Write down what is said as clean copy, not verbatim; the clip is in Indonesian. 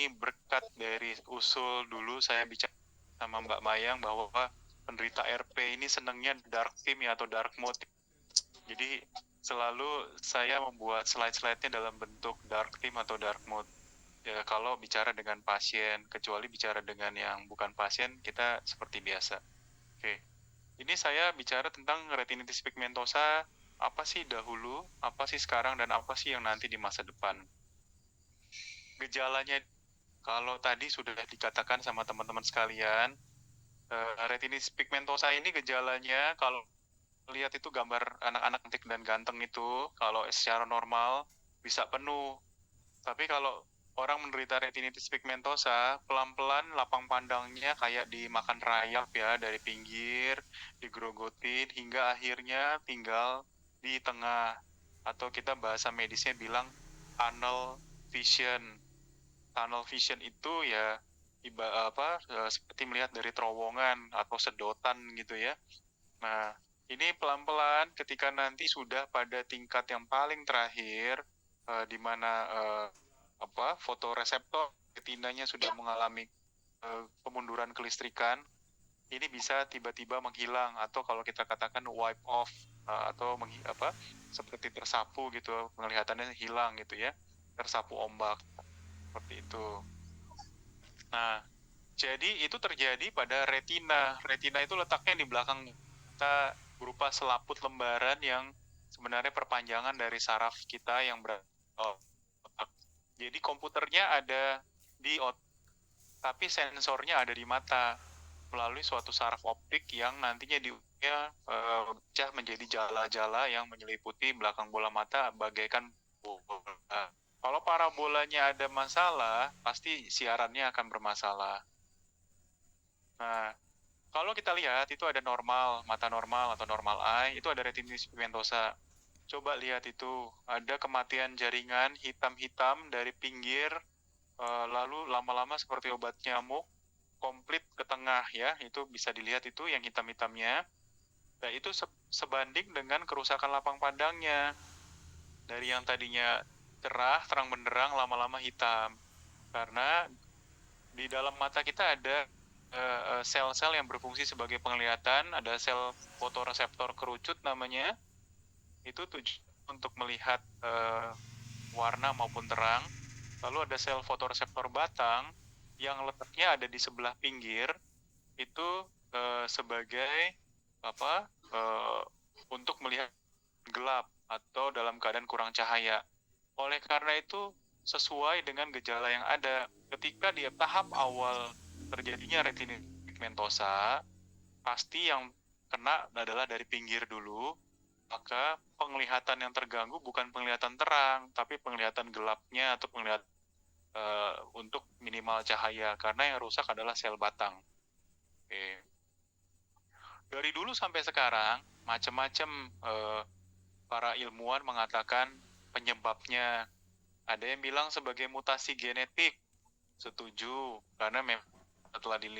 ini berkat dari usul dulu saya bicara sama Mbak Mayang bahwa penderita RP ini senangnya dark theme ya, atau dark mode. Jadi selalu saya membuat slide-slide-nya dalam bentuk dark theme atau dark mode. Ya, kalau bicara dengan pasien, kecuali bicara dengan yang bukan pasien, kita seperti biasa. Oke. Ini saya bicara tentang retinitis pigmentosa, apa sih dahulu, apa sih sekarang, dan apa sih yang nanti di masa depan. Gejalanya, kalau tadi sudah dikatakan sama teman-teman sekalian, retinitis pigmentosa ini gejalanya, kalau lihat itu gambar anak-anak cantik dan ganteng itu, kalau secara normal bisa penuh. Tapi kalau orang menderita retinitis pigmentosa, pelan-pelan lapang pandangnya kayak dimakan rayap ya, dari pinggir, digerogotin, hingga akhirnya tinggal di tengah. Atau kita bahasa medisnya bilang tunnel vision. Tunnel vision itu ya seperti melihat dari terowongan atau sedotan gitu ya. Nah, ini pelan-pelan ketika nanti sudah pada tingkat yang paling terakhir, di mana fotoreseptor retinanya sudah mengalami pemunduran kelistrikan, ini bisa tiba-tiba menghilang, atau kalau kita katakan wipe off, atau seperti tersapu gitu, penglihatannya hilang gitu ya, tersapu ombak, seperti itu. Nah, jadi itu terjadi pada retina. Retina itu letaknya di belakang kita, berupa selaput lembaran yang sebenarnya perpanjangan dari saraf kita yang otak. Jadi komputernya ada di otak, tapi sensornya ada di mata melalui suatu saraf optik yang nantinya pecah menjadi jala-jala yang menyeliputi belakang bola mata bagaikan bola. Kalau parabolanya ada masalah, pasti siarannya akan bermasalah. Nah, kalau kita lihat itu ada mata normal atau normal eye, itu ada retinitis pigmentosa. Coba lihat itu, ada kematian jaringan hitam-hitam dari pinggir, lalu lama-lama seperti obat nyamuk, komplit ke tengah ya, itu bisa dilihat itu yang hitam-hitamnya. Nah, itu sebanding dengan kerusakan lapang pandangnya. Dari yang tadinya cerah, terang benderang, lama-lama hitam. Karena di dalam mata kita ada sel-sel yang berfungsi sebagai penglihatan, ada sel fotoreseptor kerucut namanya, itu untuk melihat warna maupun terang. Lalu ada sel fotoreseptor batang yang letaknya ada di sebelah pinggir, itu sebagai untuk melihat gelap atau dalam keadaan kurang cahaya. Oleh karena itu, sesuai dengan gejala yang ada, ketika di tahap awal terjadinya retinitis pigmentosa, pasti yang kena adalah dari pinggir dulu, maka penglihatan yang terganggu bukan penglihatan terang, tapi penglihatan gelapnya atau penglihatan untuk minimal cahaya, karena yang rusak adalah sel batang. Oke. Dari dulu sampai sekarang, macam-macam para ilmuwan mengatakan penyebabnya. Ada yang bilang sebagai mutasi genetik, setuju, karena memang setelah dilihat